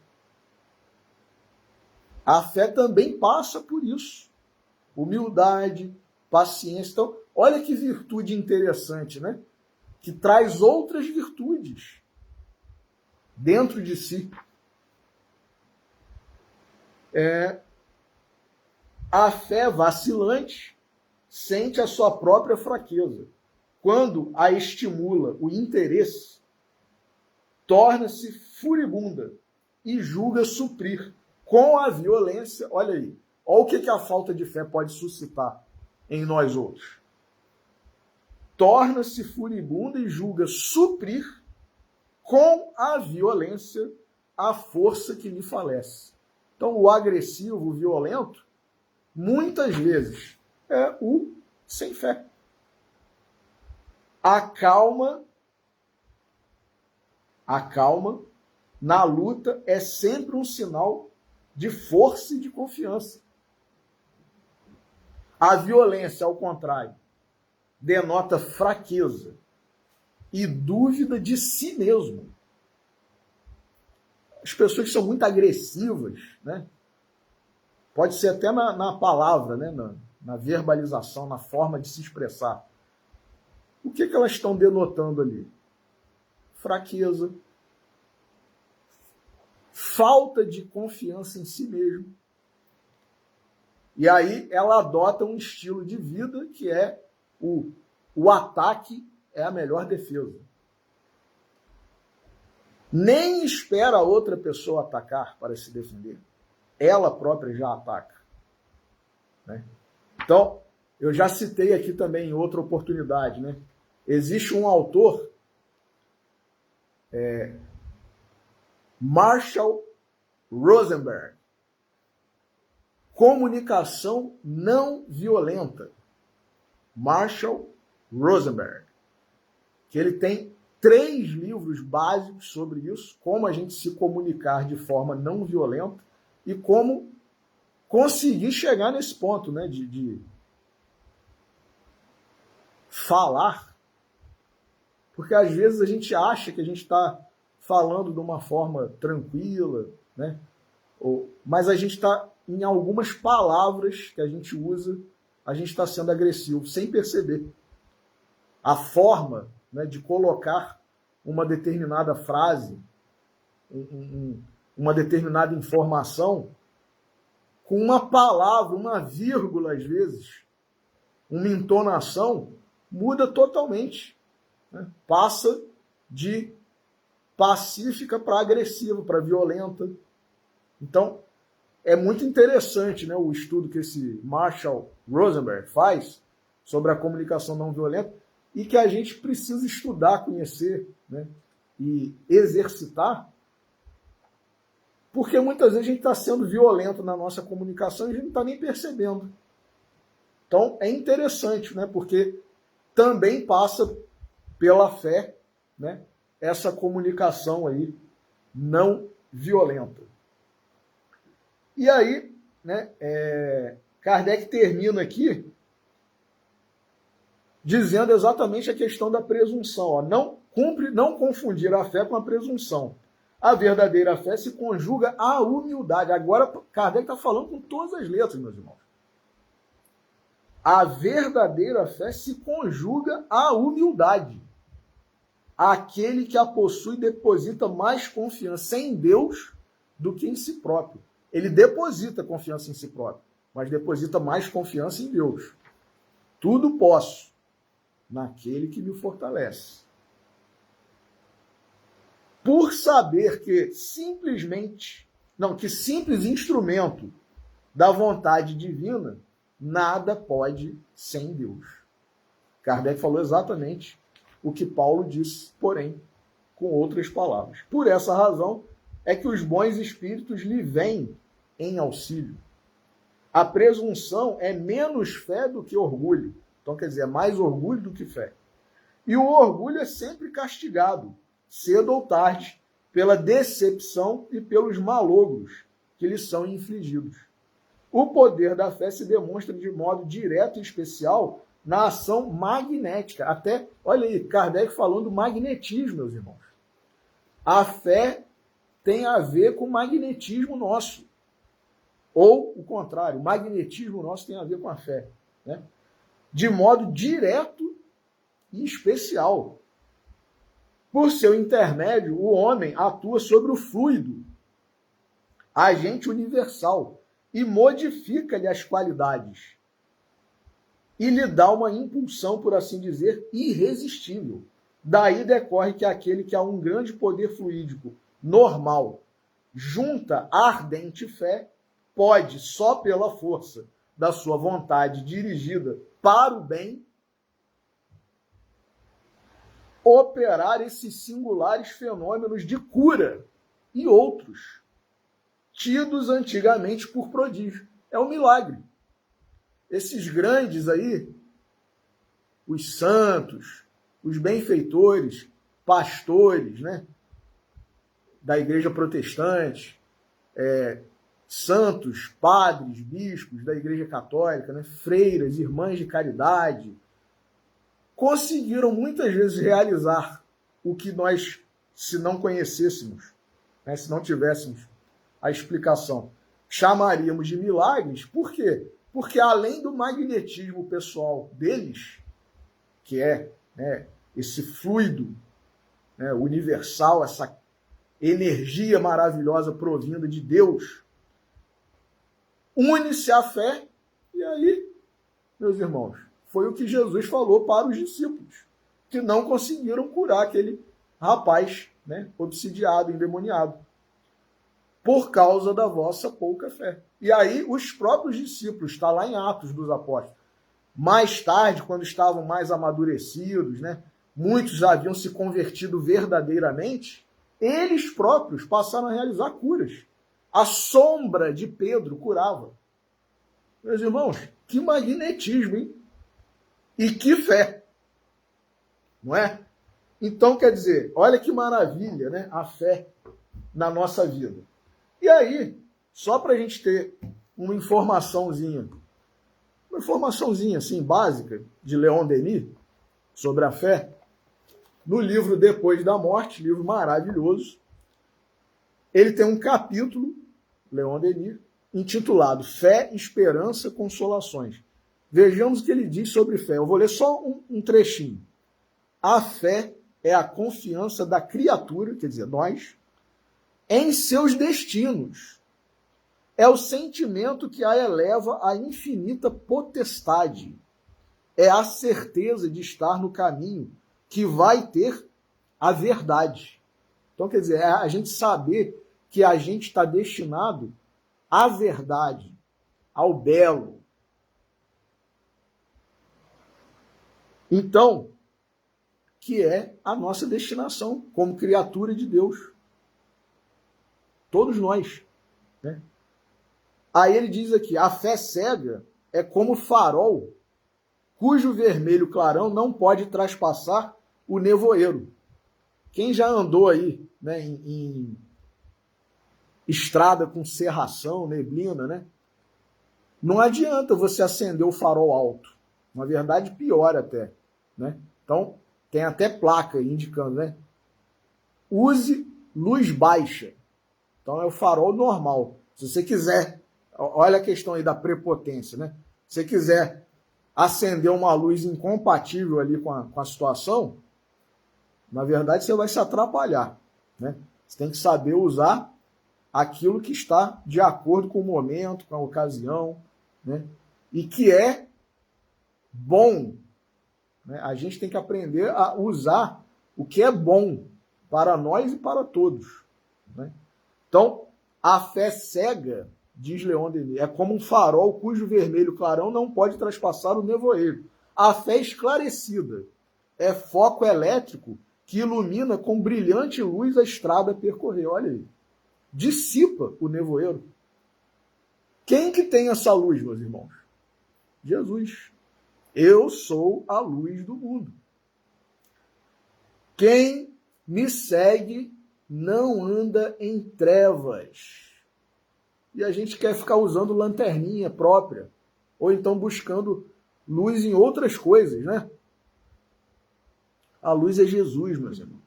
A fé também passa por isso. Humildade, paciência. Então, olha que virtude interessante, né? Que traz outras virtudes dentro de si. A fé vacilante sente a sua própria fraqueza. Quando a estimula o interesse, torna-se furibunda e julga suprir com a violência. Olha aí, olha o que a falta de fé pode suscitar em nós outros. Torna-se furibunda e julga suprir com a violência a força que lhe falece. Então, o agressivo, o violento, muitas vezes é o sem fé. A calma na luta é sempre um sinal de força e de confiança. A violência, ao contrário, denota fraqueza e dúvida de si mesmo. As pessoas que são muito agressivas, né? Pode ser até na palavra, né? Na verbalização, na forma de se expressar. O que elas estão denotando ali? Fraqueza, falta de confiança em si mesmo. E aí ela adota um estilo de vida que é o ataque é a melhor defesa. Nem espera a outra pessoa atacar para se defender. Ela própria já ataca. Né? Então, eu já citei aqui também em outra oportunidade, né? Existe um autor, Marshall Rosenberg, Comunicação Não Violenta. Marshall Rosenberg, que ele tem 3 livros básicos sobre isso, como a gente se comunicar de forma não violenta e como conseguir chegar nesse ponto, né, de falar, porque às vezes a gente acha que a gente está falando de uma forma tranquila, né? Mas a gente está, em algumas palavras que a gente usa, a gente está sendo agressivo, sem perceber. A forma, né, de colocar uma determinada frase, uma determinada informação, com uma palavra, uma vírgula às vezes, uma entonação, muda totalmente. Né? Passa de pacífica para agressiva, para violenta. Então, é muito interessante, né, o estudo que esse Marshall Rosenberg faz sobre a comunicação não violenta e que a gente precisa estudar, conhecer, né, e exercitar, porque muitas vezes a gente está sendo violento na nossa comunicação e a gente não está nem percebendo. Então, é interessante, né, porque também passa pela fé, né, essa comunicação aí não violenta. E aí, né, Kardec termina aqui dizendo exatamente a questão da presunção. Ó, não confundir a fé com a presunção. A verdadeira fé se conjuga à humildade. Agora, Kardec está falando com todas as letras, meus irmãos. A verdadeira fé se conjuga à humildade. Aquele que a possui deposita mais confiança em Deus do que em si próprio. Ele deposita confiança em si próprio, mas deposita mais confiança em Deus. Tudo posso naquele que me fortalece. Por saber que simples instrumento da vontade divina, nada pode sem Deus. Kardec falou exatamente o que Paulo disse, porém, com outras palavras. Por essa razão é que os bons espíritos lhe vêm em auxílio. A presunção é menos fé do que orgulho. Então, quer dizer, é mais orgulho do que fé. E o orgulho é sempre castigado, cedo ou tarde, pela decepção e pelos malogros que lhe são infligidos. O poder da fé se demonstra de modo direto e especial na ação magnética. Até, olha aí, Kardec falando do magnetismo, meus irmãos. A fé tem a ver com o magnetismo nosso. Ou o contrário, o magnetismo nosso tem a ver com a fé. Né? De modo direto e especial. Por seu intermédio, o homem atua sobre o fluido, agente universal, e modifica-lhe as qualidades. E lhe dá uma impulsão, por assim dizer, irresistível. Daí decorre que aquele que há um grande poder fluídico normal, junta ardente fé, pode, só pela força da sua vontade dirigida para o bem, operar esses singulares fenômenos de cura e outros, tidos antigamente por prodígio. É um milagre. Esses grandes aí, os santos, os benfeitores, pastores, né, da igreja protestante, santos, padres, bispos da igreja católica, né, freiras, irmãs de caridade, conseguiram muitas vezes realizar o que nós, se não conhecêssemos, né, se não tivéssemos a explicação, chamaríamos de milagres. Por quê? Porque além do magnetismo pessoal deles, que é, né, esse fluido, né, universal, essa energia maravilhosa provinda de Deus, une-se à fé, e aí, meus irmãos, foi o que Jesus falou para os discípulos, que não conseguiram curar aquele rapaz, né, obsidiado, endemoniado, por causa da vossa pouca fé. E aí os próprios discípulos, está lá em Atos dos Apóstolos, mais tarde, quando estavam mais amadurecidos, né, muitos haviam se convertido verdadeiramente, eles próprios passaram a realizar curas. A sombra de Pedro curava. Meus irmãos, que magnetismo, hein? E que fé, não é? Então, quer dizer, olha que maravilha, né? A fé na nossa vida. E aí, só para a gente ter uma informaçãozinha assim, básica, de Leon Denis, sobre a fé, no livro Depois da Morte, livro maravilhoso, ele tem um capítulo, Leon Denis, intitulado Fé, Esperança, Consolações. Vejamos o que ele diz sobre fé. Eu vou ler só um trechinho. A fé é a confiança da criatura, quer dizer, nós, em seus destinos. É o sentimento que a eleva à infinita potestade. É a certeza de estar no caminho que vai ter a verdade. Então, quer dizer, é a gente saber que a gente está destinado à verdade, ao belo. Então, que é a nossa destinação como criatura de Deus. Todos nós. Né? Aí ele diz aqui, a fé cega é como farol, cujo vermelho clarão não pode traspassar o nevoeiro. Quem já andou aí, né, em estrada com cerração, neblina, né? Não adianta você acender o farol alto. Na verdade, pior até. Né? Então, tem até placa indicando, né? Use luz baixa. Então, é o farol normal. Se você quiser, olha a questão aí da prepotência, né? Se você quiser acender uma luz incompatível ali com a situação, na verdade, você vai se atrapalhar. Né? Você tem que saber usar aquilo que está de acordo com o momento, com a ocasião, né? E que é bom. Né? A gente tem que aprender a usar o que é bom para nós e para todos. Né? Então, a fé cega, diz Leon Denis, é como um farol cujo vermelho clarão não pode traspassar o nevoeiro. A fé esclarecida é foco elétrico que ilumina com brilhante luz a estrada a percorrer. Olha aí. Dissipa o nevoeiro. Quem que tem essa luz, meus irmãos? Jesus. Eu sou a luz do mundo. Quem me segue não anda em trevas. E a gente quer ficar usando lanterninha própria, ou então buscando luz em outras coisas, né? A luz é Jesus, meus irmãos.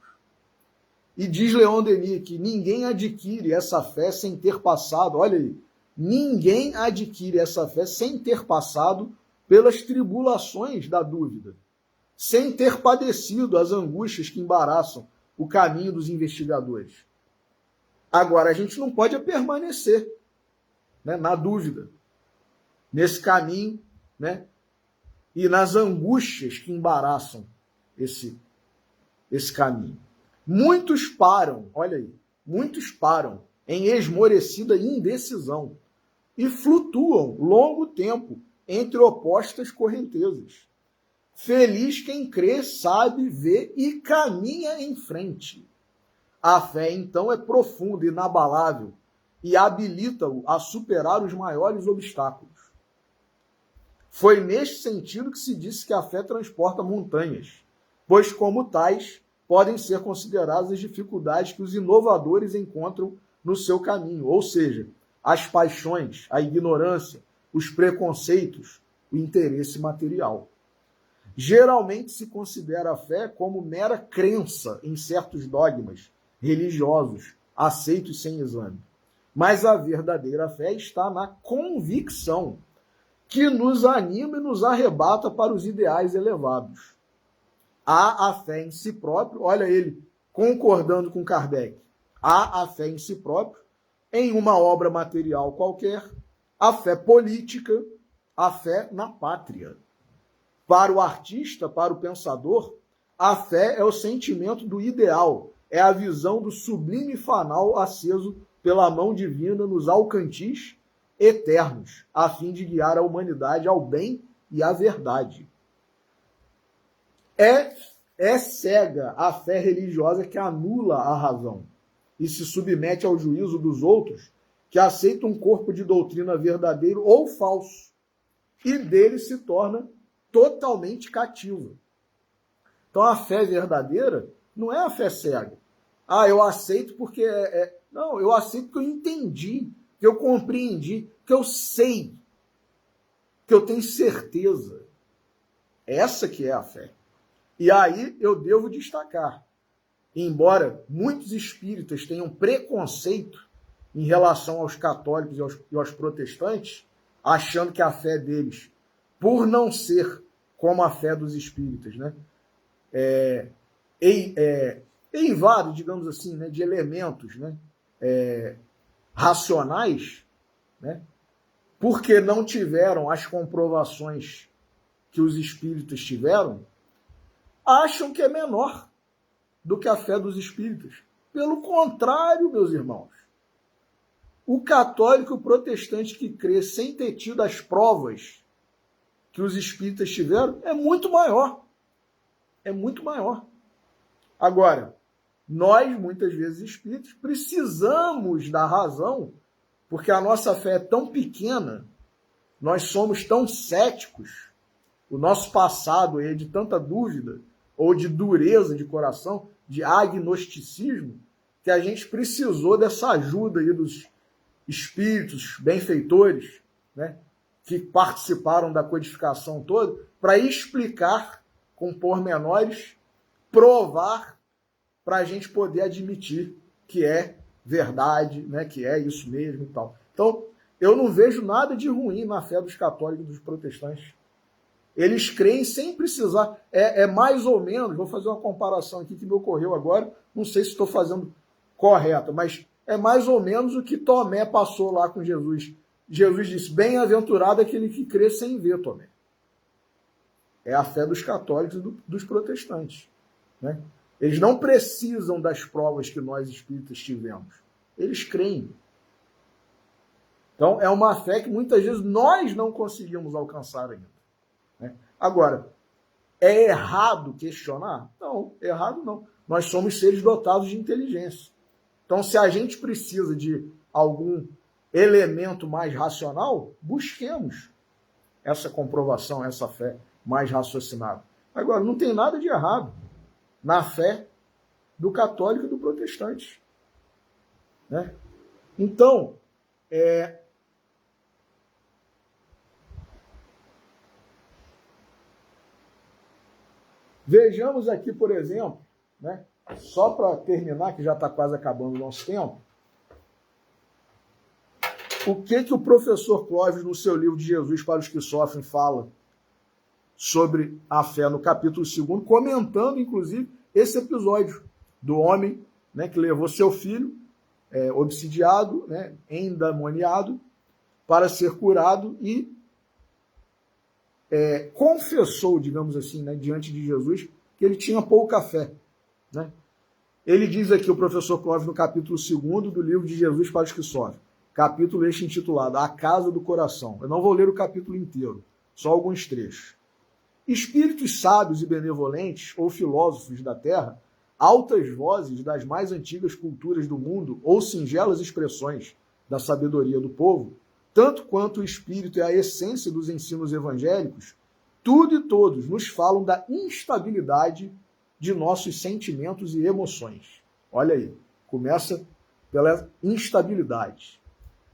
E diz Leon Denis que ninguém adquire essa fé sem ter passado, olha aí, ninguém adquire essa fé sem ter passado pelas tribulações da dúvida, sem ter padecido as angústias que embaraçam o caminho dos investigadores. Agora, a gente não pode permanecer, né, na dúvida, nesse caminho, né, e nas angústias que embaraçam esse caminho. Muitos param, olha aí, muitos param em esmorecida indecisão e flutuam longo tempo entre opostas correntezas. Feliz quem crê, sabe, vê e caminha em frente. A fé, então, é profunda, inabalável e habilita-o a superar os maiores obstáculos. Foi neste sentido que se disse que a fé transporta montanhas, pois, como tais, podem ser consideradas as dificuldades que os inovadores encontram no seu caminho, ou seja, as paixões, a ignorância, os preconceitos, o interesse material. Geralmente se considera a fé como mera crença em certos dogmas religiosos, aceitos sem exame. Mas a verdadeira fé está na convicção que nos anima e nos arrebata para os ideais elevados. Há a fé em si próprio, olha ele concordando com Kardec, há a fé em si próprio, em uma obra material qualquer, a fé política, a fé na pátria. Para o artista, para o pensador, a fé é o sentimento do ideal, é a visão do sublime fanal aceso pela mão divina nos alcantis eternos, a fim de guiar a humanidade ao bem e à verdade. É cega a fé religiosa que anula a razão e se submete ao juízo dos outros que aceitam um corpo de doutrina verdadeiro ou falso e dele se torna totalmente cativa. Então a fé verdadeira não é a fé cega. Ah, eu aceito porque Não, eu aceito porque eu entendi, que eu compreendi, que eu sei, que eu tenho certeza. Essa que é a fé. E aí eu devo destacar, embora muitos espíritas tenham preconceito em relação aos católicos e aos protestantes, achando que a fé deles, por não ser como a fé dos espíritas, né, eivado, digamos assim, né, de elementos, né, racionais, né, porque não tiveram as comprovações que os espíritas tiveram, acham que é menor do que a fé dos espíritas. Pelo contrário, meus irmãos, o católico e o protestante que crê sem ter tido as provas que os espíritas tiveram é muito maior. É muito maior. Agora, nós, muitas vezes espíritas, precisamos da razão, porque a nossa fé é tão pequena, nós somos tão céticos, o nosso passado é de tanta dúvida, ou de dureza de coração, de agnosticismo, que a gente precisou dessa ajuda aí dos espíritos benfeitores, né, que participaram da codificação toda, para explicar com pormenores, provar, para a gente poder admitir que é verdade, né, que é isso mesmo e tal. Então, eu não vejo nada de ruim na fé dos católicos e dos protestantes. Eles creem sem precisar. É mais ou menos, vou fazer uma comparação aqui que me ocorreu agora, não sei se estou fazendo correta, mas é mais ou menos o que Tomé passou lá com Jesus. Jesus disse, bem-aventurado aquele que crê sem ver, Tomé. É a fé dos católicos e dos protestantes, né? Eles não precisam das provas que nós espíritas tivemos. Eles creem. Então, é uma fé que muitas vezes nós não conseguimos alcançar ainda, né? Agora, é errado questionar? Não, errado não. Nós somos seres dotados de inteligência. Então, se a gente precisa de algum elemento mais racional, busquemos essa comprovação, essa fé mais raciocinada. Agora, não tem nada de errado na fé do católico e do protestante, né? Então, vejamos aqui, por exemplo, né, só para terminar, que já está quase acabando o nosso tempo, o que o professor Clóvis, no seu livro de Jesus para os que sofrem, fala sobre a fé no capítulo 2, comentando, inclusive, esse episódio do homem, né, que levou seu filho obsidiado, né, endemoniado, para ser curado e confessou, digamos assim, né, diante de Jesus, que ele tinha pouca fé, né? Ele diz aqui, o professor Clóvis, no capítulo 2 do livro de Jesus para os que sofrem, capítulo este intitulado A Casa do Coração. Eu não vou ler o capítulo inteiro, só alguns trechos. Espíritos sábios e benevolentes, ou filósofos da terra, altas vozes das mais antigas culturas do mundo, ou singelas expressões da sabedoria do povo, tanto quanto o espírito é a essência dos ensinos evangélicos, tudo e todos nos falam da instabilidade de nossos sentimentos e emoções. Olha aí, começa pela instabilidade.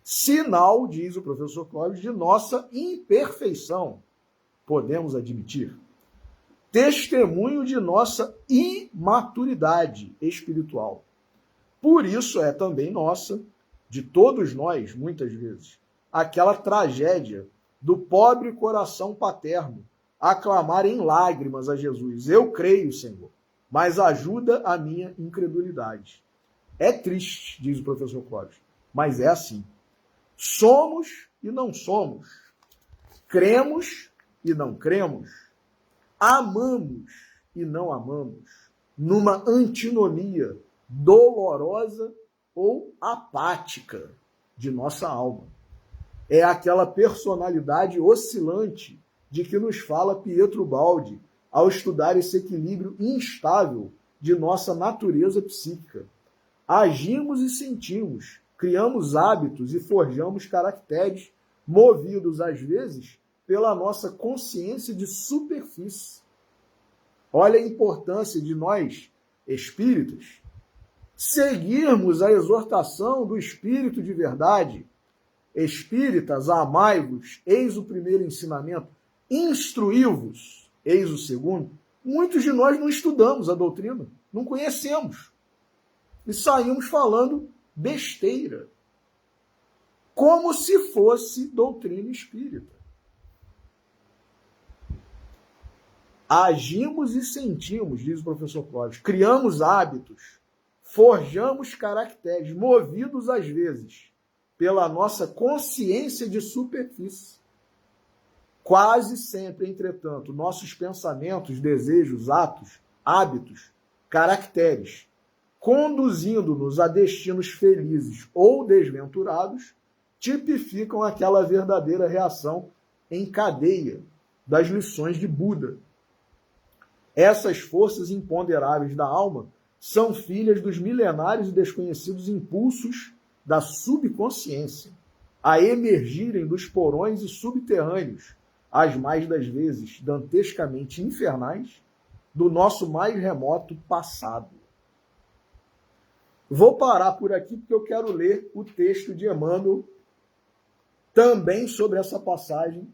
Sinal, diz o professor Clóvis, de nossa imperfeição, podemos admitir. Testemunho de nossa imaturidade espiritual. Por isso é também nossa, de todos nós, muitas vezes, aquela tragédia do pobre coração paterno aclamar em lágrimas a Jesus. Eu creio, Senhor, mas ajuda a minha incredulidade. É triste, diz o professor Clóvis, mas é assim. Somos e não somos. Cremos e não cremos. Amamos e não amamos. Numa antinomia dolorosa ou apática de nossa alma. É aquela personalidade oscilante de que nos fala Pietro Baldi ao estudar esse equilíbrio instável de nossa natureza psíquica. Agimos e sentimos, criamos hábitos e forjamos caracteres, movidos às vezes pela nossa consciência de superfície. Olha a importância de nós, espíritas, seguirmos a exortação do Espírito de verdade. Espíritas, amai-vos, eis o primeiro ensinamento. Instruí-vos, eis o segundo. Muitos de nós não estudamos a doutrina, não conhecemos. E saímos falando besteira, como se fosse doutrina espírita. Agimos e sentimos, diz o professor Clóvis, criamos hábitos, forjamos caracteres, movidos às vezes pela nossa consciência de superfície. Quase sempre, entretanto, nossos pensamentos, desejos, atos, hábitos, caracteres, conduzindo-nos a destinos felizes ou desventurados, tipificam aquela verdadeira reação em cadeia das lições de Buda. Essas forças imponderáveis da alma são filhas dos milenários e desconhecidos impulsos da subconsciência, a emergirem dos porões e subterrâneos, as mais das vezes dantescamente infernais, do nosso mais remoto passado. Vou parar por aqui porque eu quero ler o texto de Emmanuel também sobre essa passagem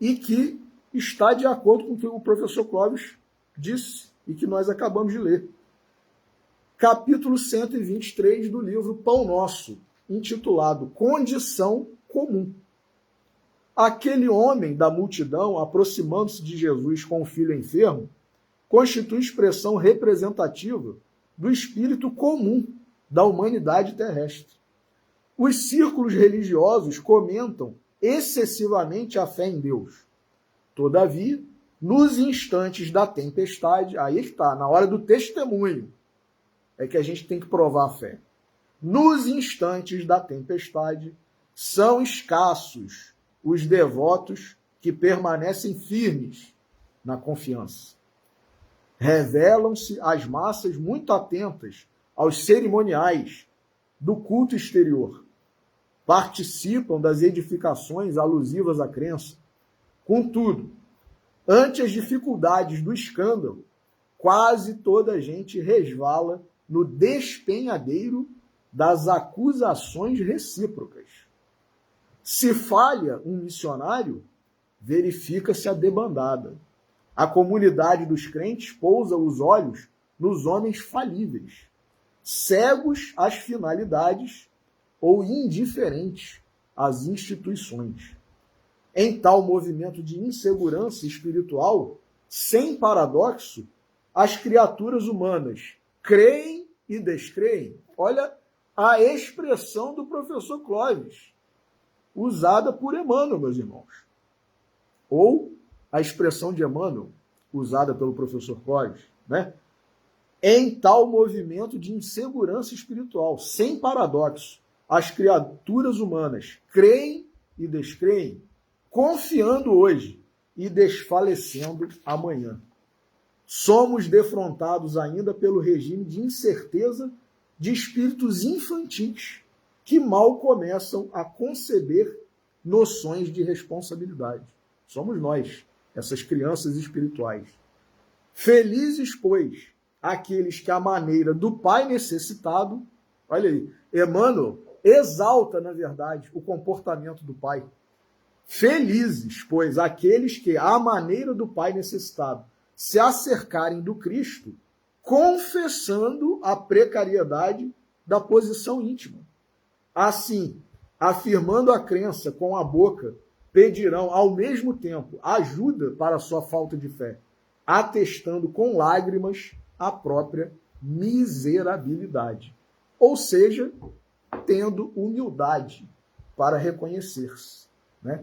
e que está de acordo com o que o professor Clóvis disse e que nós acabamos de ler. Capítulo 123 do livro Pão Nosso, intitulado Condição Comum. Aquele homem da multidão, aproximando-se de Jesus com o filho enfermo, constitui expressão representativa do espírito comum da humanidade terrestre. Os círculos religiosos comentam excessivamente a fé em Deus. Todavia, nos instantes da tempestade, aí está, na hora do testemunho, é que a gente tem que provar a fé. Nos instantes da tempestade, são escassos os devotos que permanecem firmes na confiança. Revelam-se as massas muito atentas aos cerimoniais do culto exterior. Participam das edificações alusivas à crença. Contudo, ante as dificuldades do escândalo, quase toda a gente resvala no despenhadeiro das acusações recíprocas. Se falha um missionário, verifica-se a debandada. A comunidade dos crentes pousa os olhos nos homens falíveis, cegos às finalidades ou indiferentes às instituições. Em tal movimento de insegurança espiritual, sem paradoxo, as criaturas humanas creem e descreem. Olha a expressão do professor Clóvis, usada por Emmanuel, meus irmãos. Ou a expressão de Emmanuel, usada pelo professor Clóvis, né? Em tal movimento de insegurança espiritual, sem paradoxo, as criaturas humanas creem e descreem, confiando hoje e desfalecendo amanhã. Somos defrontados ainda pelo regime de incerteza de espíritos infantis que mal começam a conceber noções de responsabilidade. Somos nós, essas crianças espirituais. Felizes, pois, aqueles que, à maneira do pai necessitado, olha aí, Emmanuel exalta, na verdade, o comportamento do pai. Felizes, pois, aqueles que, à maneira do pai necessitado, se acercarem do Cristo, confessando a precariedade da posição íntima. Assim, afirmando a crença com a boca, pedirão ao mesmo tempo ajuda para a sua falta de fé, atestando com lágrimas a própria miserabilidade. Ou seja, tendo humildade para reconhecer-se, né?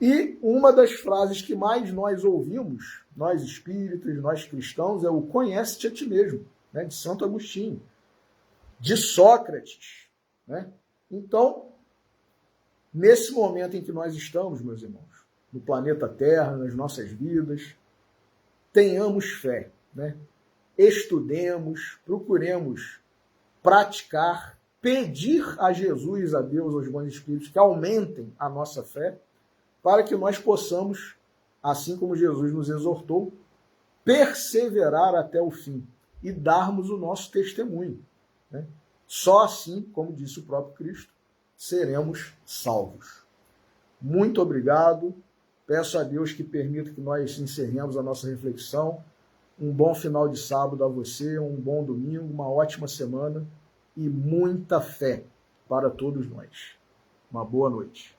E uma das frases que mais nós ouvimos, nós espíritas, nós cristãos, é o conhece-te a ti mesmo, né? De Santo Agostinho, de Sócrates, né? Então, nesse momento em que nós estamos, meus irmãos, no planeta Terra, nas nossas vidas, tenhamos fé, né? Estudemos, procuremos praticar, pedir a Jesus, a Deus, aos bons espíritos, que aumentem a nossa fé, para que nós possamos, assim como Jesus nos exortou, perseverar até o fim e darmos o nosso testemunho, né? Só assim, como disse o próprio Cristo, seremos salvos. Muito obrigado. Peço a Deus que permita que nós encerremos a nossa reflexão. Um bom final de sábado a você, um bom domingo, uma ótima semana e muita fé para todos nós. Uma boa noite.